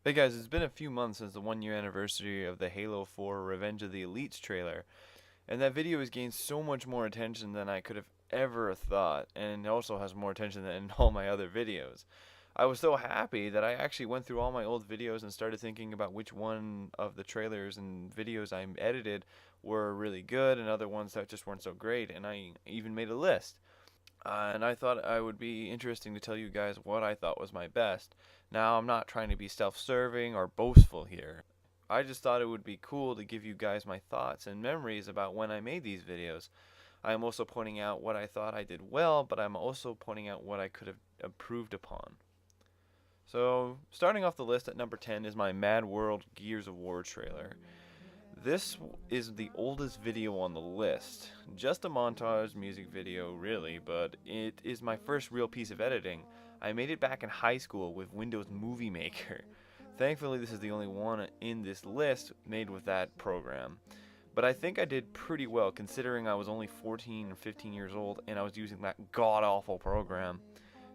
Hey guys, it's been a few months since the 1 year anniversary of the Halo 4 Revenge of the Elites trailer, and that video has gained so much more attention than I could have ever thought, and it also has more attention than all my other videos. I was so happy that I actually went through all my old videos and started thinking about which one of the trailers and videos I edited were really good and other ones that just weren't so great, and I even made a list. And I thought I would be interesting to tell you guys what I thought was my best. Now, I'm not trying to be self-serving or boastful here. I just thought it would be cool to give you guys my thoughts and memories about when I made these videos. I am also pointing out what I thought I did well, but I'm also pointing out what I could have improved upon. So, starting off the list at number 10 is my Mad World Gears of War trailer. This is the oldest video on the list. Just a montage music video, really, but it is my first real piece of editing. I made it back in high school with Windows Movie Maker. Thankfully, this is the only one in this list made with that program. But I think I did pretty well considering I was only 14 or 15 years old and I was using that god-awful program.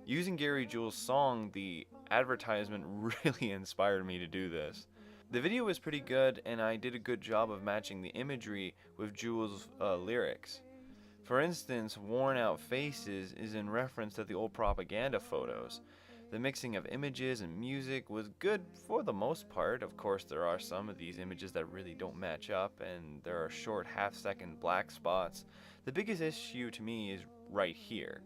Using Gary Jules' song, the advertisement really inspired me to do this. The video was pretty good, and I did a good job of matching the imagery with Jules' lyrics. For instance, Worn Out Faces is in reference to the old propaganda photos. The mixing of images and music was good for the most part. Of course, there are some of these images that really don't match up, and there are short half-second black spots. The biggest issue to me is right here.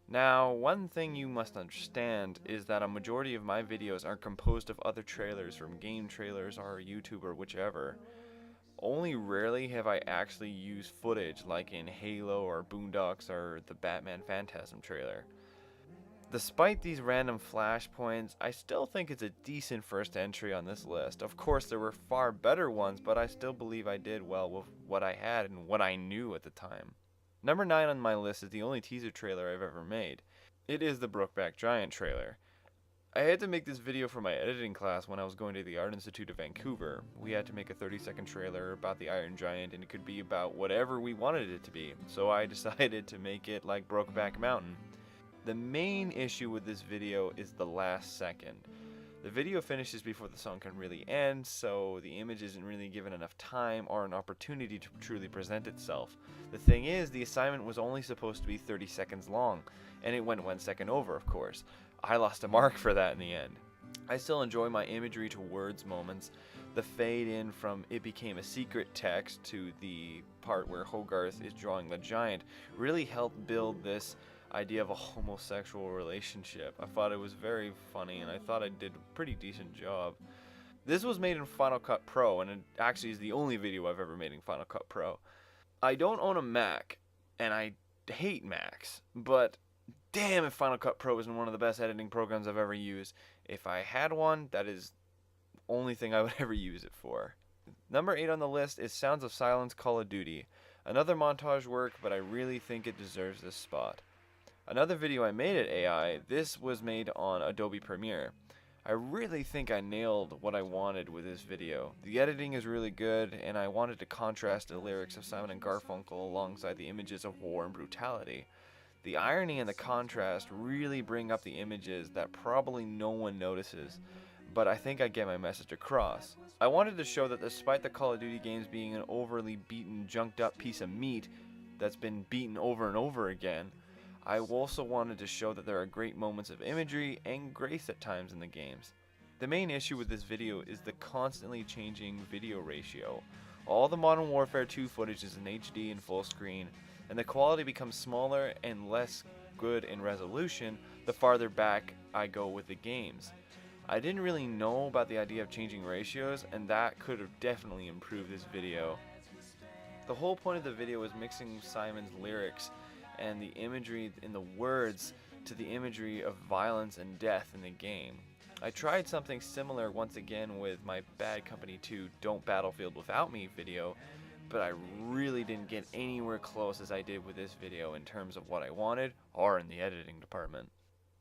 Now, one thing you must understand is that a majority of my videos are composed of other trailers from game trailers or YouTube or whichever. Only rarely have I actually used footage like in Halo or Boondocks or the Batman Phantasm trailer. Despite these random flashpoints, I still think it's a decent first entry on this list. Of course, there were far better ones, but I still believe I did well with what I had and what I knew at the time. Number 9 on my list is the only teaser trailer I've ever made. It is the Brokeback Giant trailer. I had to make this video for my editing class when I was going to the Art Institute of Vancouver. We had to make a 30-second trailer about the Iron Giant, and it could be about whatever we wanted it to be, so I decided to make it like Brokeback Mountain. The main issue with this video is the last second. The video finishes before the song can really end, so the image isn't really given enough time or an opportunity to truly present itself. The thing is, the assignment was only supposed to be 30 seconds long, and it went 1 second over, of course. I lost a mark for that in the end. I still enjoy my imagery to words moments. The fade in from "it became a secret" text to the part where Hogarth is drawing the giant really helped build this idea of a homosexual relationship. I thought it was very funny, and I thought I did a pretty decent job. This was made in Final Cut Pro, and it actually is the only video I've ever made in Final Cut Pro. I don't own a Mac, and I hate Macs, but damn if Final Cut Pro isn't one of the best editing programs I've ever used. If I had one, that is the only thing I would ever use it for. Number 8 on the list is Sounds of Silence Call of Duty. Another montage work, but I really think it deserves this spot. Another video I made at AI, this was made on Adobe Premiere. I really think I nailed what I wanted with this video. The editing is really good, and I wanted to contrast the lyrics of Simon and Garfunkel alongside the images of war and brutality. The irony and the contrast really bring up the images that probably no one notices, but I think I get my message across. I wanted to show that despite the Call of Duty games being an overly beaten, junked up piece of meat that's been beaten over and over again, I also wanted to show that there are great moments of imagery and grace at times in the games. The main issue with this video is the constantly changing video ratio. All the Modern Warfare 2 footage is in HD and full screen, and the quality becomes smaller and less good in resolution the farther back I go with the games. I didn't really know about the idea of changing ratios, and that could have definitely improved this video. The whole point of the video is mixing Simon's lyrics and the imagery in the words to the imagery of violence and death in the game. I tried something similar once again with my Bad Company 2 Don't Battlefield Without Me video, but I really didn't get anywhere close as I did with this video in terms of what I wanted or in the editing department.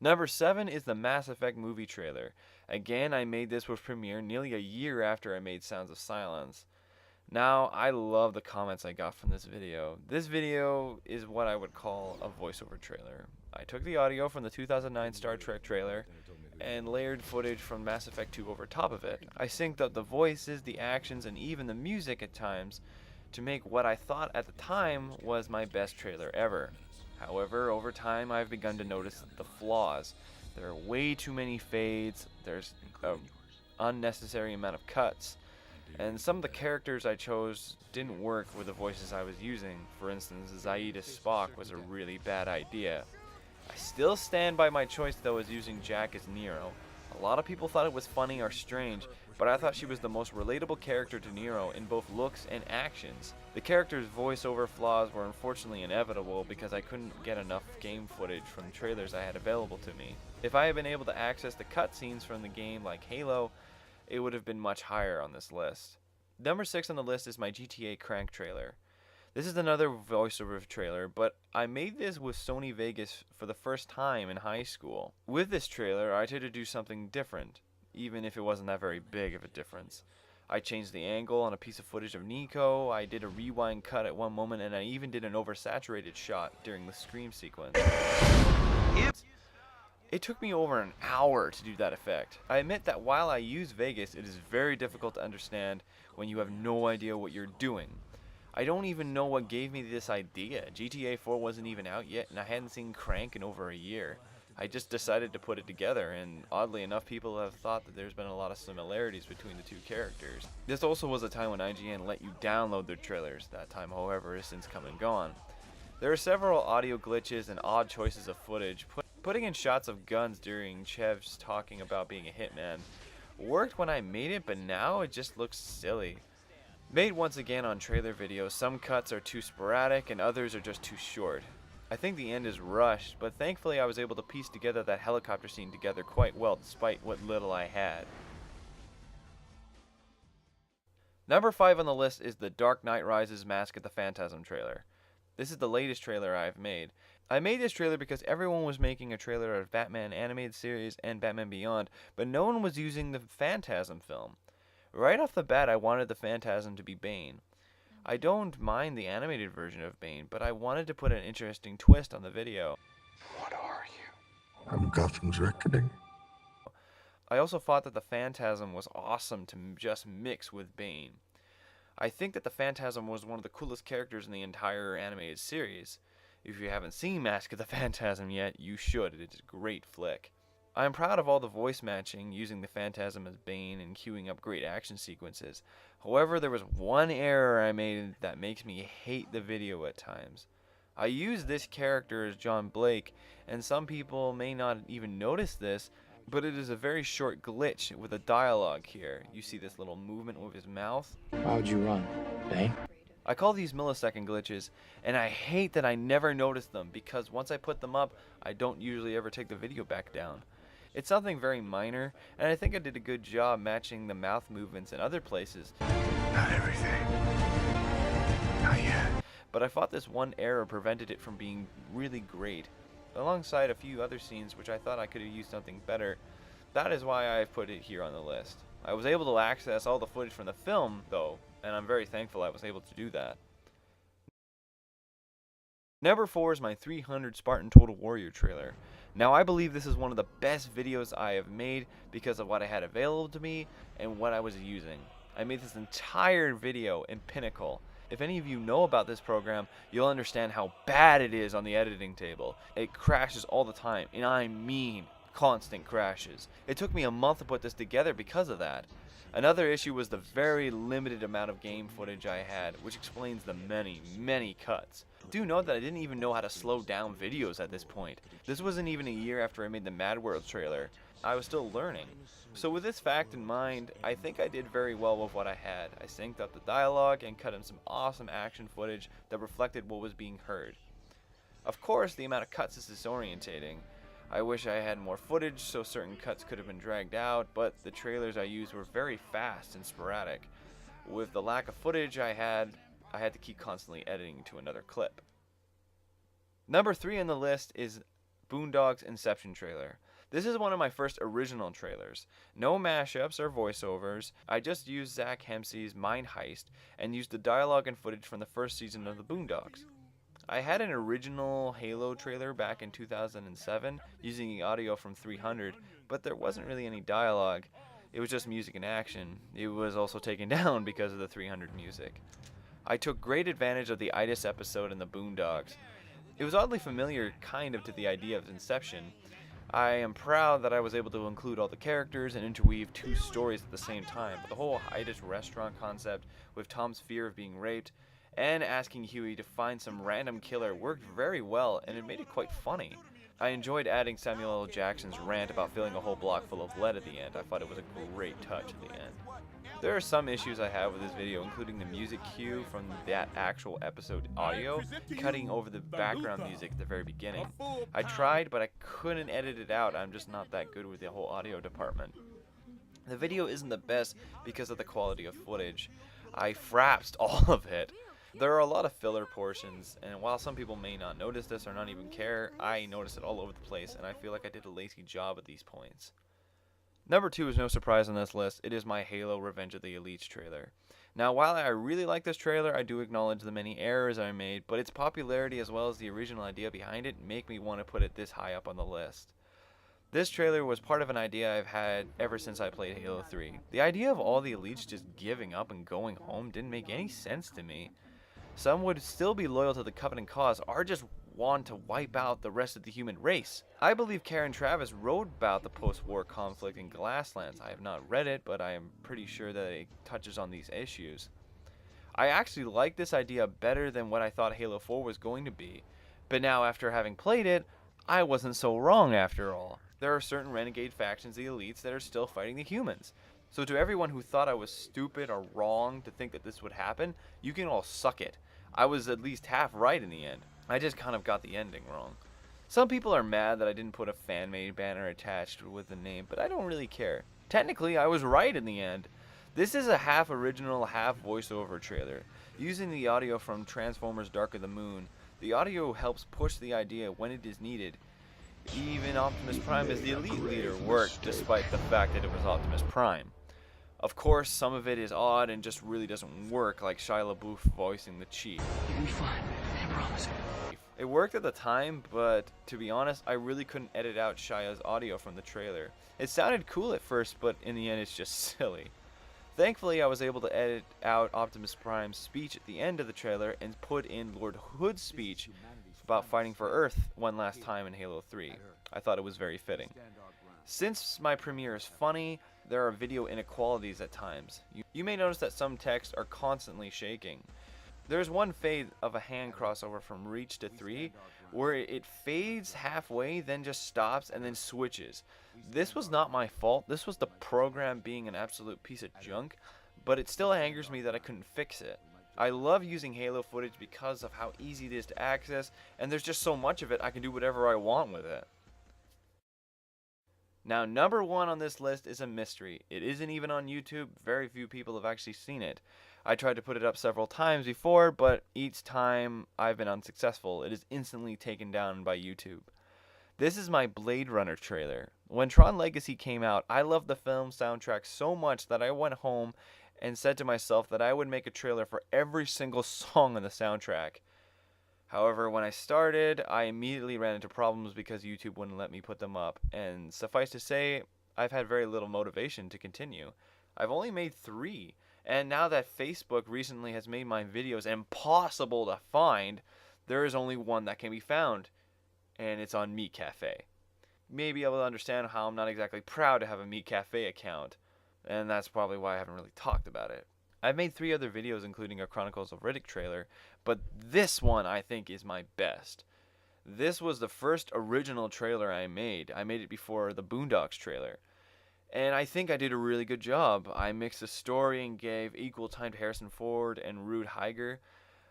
Number 7 is the Mass Effect movie trailer. Again, I made this with Premiere nearly a year after I made Sounds of Silence. Now, I love the comments I got from this video. This video is what I would call a voiceover trailer. I took the audio from the 2009 Star Trek trailer and layered footage from Mass Effect 2 over top of it. I synced up the voices, the actions, and even the music at times to make what I thought at the time was my best trailer ever. However, over time I've begun to notice the flaws. There are way too many fades, there's an unnecessary amount of cuts, and some of the characters I chose didn't work with the voices I was using. For instance, Zaid as Spock was a really bad idea. I still stand by my choice though as using Jack as Nero. A lot of people thought it was funny or strange, but I thought she was the most relatable character to Nero in both looks and actions. The character's voiceover flaws were unfortunately inevitable because I couldn't get enough game footage from trailers I had available to me. If I had been able to access the cutscenes from the game like Halo, it would have been much higher on this list. Number 6 on the list is my GTA Crank trailer. This is another voiceover trailer, but I made this with Sony Vegas for the first time in high school. With this trailer, I tried to do something different, even if it wasn't that very big of a difference. I changed the angle on a piece of footage of Nico, I did a rewind cut at one moment, and I even did an oversaturated shot during the scream sequence. It took me over an hour to do that effect. I admit that while I use Vegas, it is very difficult to understand when you have no idea what you're doing. I don't even know what gave me this idea. GTA 4 wasn't even out yet, and I hadn't seen Crank in over a year. I just decided to put it together, and oddly enough, people have thought that there's been a lot of similarities between the two characters. This also was a time when IGN let you download their trailers. That time, however, has since come and gone. There are several audio glitches and odd choices of footage. Putting in shots of guns during Chev's talking about being a hitman worked when I made it, but now it just looks silly. Made once again on trailer videos, some cuts are too sporadic and others are just too short. I think the end is rushed, but thankfully I was able to piece together that helicopter scene together quite well despite what little I had. Number 5 on the list is the Dark Knight Rises Mask of the Phantasm trailer. This is the latest trailer I've made. I made this trailer because everyone was making a trailer of Batman animated series and Batman Beyond, but no one was using the Phantasm film. Right off the bat, I wanted the Phantasm to be Bane. I don't mind the animated version of Bane, but I wanted to put an interesting twist on the video. What are you? I'm Gotham's Reckoning. I also thought that the Phantasm was awesome to just mix with Bane. I think that the Phantasm was one of the coolest characters in the entire animated series. If you haven't seen Mask of the Phantasm yet, you should. It's a great flick. I am proud of all the voice matching, using the Phantasm as Bane and queuing up great action sequences. However, there was one error I made that makes me hate the video at times. I used this character as John Blake, and some people may not even notice this, but it is a very short glitch with a dialogue here. You see this little movement with his mouth? Why would you run, Bane? I call these millisecond glitches, and I hate that I never noticed them, because once I put them up, I don't usually ever take the video back down. It's something very minor, and I think I did a good job matching the mouth movements in other places. Not everything. Not yet. But I thought this one error prevented it from being really great, alongside a few other scenes which I thought I could have used something better. That is why I've put it here on the list. I was able to access all the footage from the film, though, and I'm very thankful I was able to do that. Number 4 is my 300 Spartan Total Warrior trailer. Now I believe this is one of the best videos I have made because of what I had available to me and what I was using. I made this entire video in Pinnacle. If any of you know about this program, you'll understand how bad it is on the editing table. It crashes all the time, and I mean constant crashes. It took me a month to put this together because of that. Another issue was the very limited amount of game footage I had, which explains the many cuts. Do note that I didn't even know how to slow down videos at this point. This wasn't even a year after I made the Mad World trailer. I was still learning. So with this fact in mind, I think I did very well with what I had. I synced up the dialogue and cut in some awesome action footage that reflected what was being heard. Of course, the amount of cuts is disorientating. I wish I had more footage so certain cuts could have been dragged out, but the trailers I used were very fast and sporadic. With the lack of footage I had to keep constantly editing to another clip. Number 3 on the list is Boondocks Inception trailer. This is one of my first original trailers. No mashups or voiceovers. I just used Zach Hempsey's Mind Heist and used the dialogue and footage from the first season of the Boondocks. I had an original Halo trailer back in 2007 using the audio from 300, but there wasn't really any dialogue. It was just music and action. It was also taken down because of the 300 music. I took great advantage of the itis episode in the Boondocks. It was oddly familiar, kind of, to the idea of Inception. I am proud that I was able to include all the characters and interweave two stories at the same time, but the whole itis restaurant concept with Tom's fear of being raped and asking Huey to find some random killer worked very well, and it made it quite funny. I enjoyed adding Samuel L. Jackson's rant about filling a whole block full of lead at the end. I thought it was a great touch at the end. There are some issues I have with this video, including the music cue from that actual episode audio, cutting over the background music at the very beginning. I tried, but I couldn't edit it out. I'm just not that good with the whole audio department. The video isn't the best because of the quality of footage. I frapsed all of it. There are a lot of filler portions, and while some people may not notice this or not even care, I notice it all over the place, and I feel like I did a lazy job at these points. Number 2 is no surprise on this list. It is my Halo Revenge of the Elites trailer. Now, while I really like this trailer, I do acknowledge the many errors I made, but its popularity as well as the original idea behind it make me want to put it this high up on the list. This trailer was part of an idea I've had ever since I played Halo 3. The idea of all the elites just giving up and going home didn't make any sense to me. Some would still be loyal to the Covenant cause or just want to wipe out the rest of the human race. I believe Karen Travis wrote about the post-war conflict in Glasslands. I have not read it, but I am pretty sure that it touches on these issues. I actually like this idea better than what I thought Halo 4 was going to be, but now after having played it, I wasn't so wrong after all. There are certain renegade factions, the elites, that are still fighting the humans. So to everyone who thought I was stupid or wrong to think that this would happen, you can all suck it. I was at least half right in the end. I just kind of got the ending wrong. Some people are mad that I didn't put a fan-made banner attached with the name, but I don't really care. Technically, I was right in the end. This is a half original, half voiceover trailer. Using the audio from Transformers Dark of the Moon, the audio helps push the idea when it is needed. Even Optimus Prime as the elite leader worked despite the fact that it was Optimus Prime. Of course, some of it is odd and just really doesn't work, like Shia LaBeouf voicing the Chief. You'll be fine. I promise. It worked at the time, but to be honest, I really couldn't edit out Shia's audio from the trailer. It sounded cool at first, but in the end it's just silly. Thankfully, I was able to edit out Optimus Prime's speech at the end of the trailer and put in Lord Hood's speech about fighting for Earth one last time in Halo 3. I thought it was very fitting. Since my premiere is funny, there are video inequalities at times. You may notice that some texts are constantly shaking. There's one fade of a hand crossover from Reach to 3 where it fades halfway, then just stops and then switches. This was not my fault. This was the program being an absolute piece of junk, but it still angers me that I couldn't fix it. I love using Halo footage because of how easy it is to access, and there's just so much of it I can do whatever I want with it. Now, number 1 on this list is a mystery. It isn't even on YouTube. Very few people have actually seen it. I tried to put it up several times before, but each time I've been unsuccessful. It is instantly taken down by YouTube. This is my Blade Runner trailer. When Tron Legacy came out, I loved the film soundtrack so much that I went home and said to myself that I would make a trailer for every single song on the soundtrack. However, when I started, I immediately ran into problems because YouTube wouldn't let me put them up, and suffice to say, I've had very little motivation to continue. I've only made 3, and now that Facebook recently has made my videos impossible to find, there is only one that can be found, and it's on Meat Cafe. You may be able to understand how I'm not exactly proud to have a Meat Cafe account, and that's probably why I haven't really talked about it. I've made 3 other videos including a Chronicles of Riddick trailer, but this one I think is my best. This was the first original trailer I made. I made it before the Boondocks trailer. And I think I did a really good job. I mixed the story and gave equal time to Harrison Ford and Rude Heiger.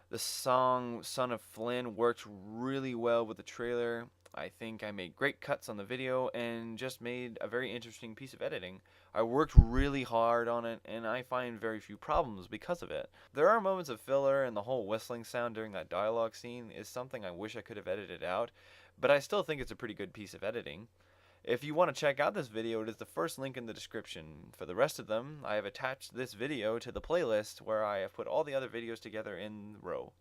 The song Son of Flynn worked really well with the trailer. I think I made great cuts on the video and just made a very interesting piece of editing. I worked really hard on it, and I find very few problems because of it. There are moments of filler, and the whole whistling sound during that dialogue scene is something I wish I could have edited out, but I still think it's a pretty good piece of editing. If you want to check out this video, it is the first link in the description. For the rest of them, I have attached this video to the playlist where I have put all the other videos together in the row.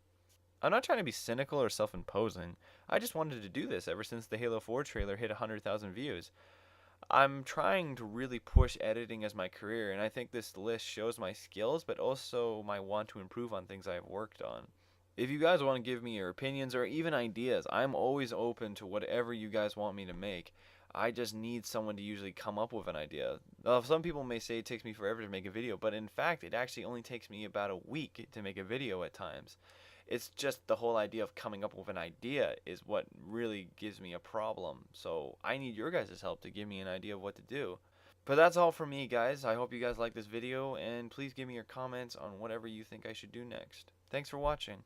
I'm not trying to be cynical or self-imposing. I just wanted to do this ever since the Halo 4 trailer hit 100,000 views. I'm trying to really push editing as my career, and I think this list shows my skills, but also my want to improve on things I've worked on. If you guys want to give me your opinions or even ideas, I'm always open to whatever you guys want me to make. I just need someone to usually come up with an idea. Some people may say it takes me forever to make a video, but in fact, it actually only takes me about a week to make a video at times. It's just the whole idea of coming up with an idea is what really gives me a problem. So I need your guys' help to give me an idea of what to do. But that's all from me, guys. I hope you guys like this video, and please give me your comments on whatever you think I should do next. Thanks for watching.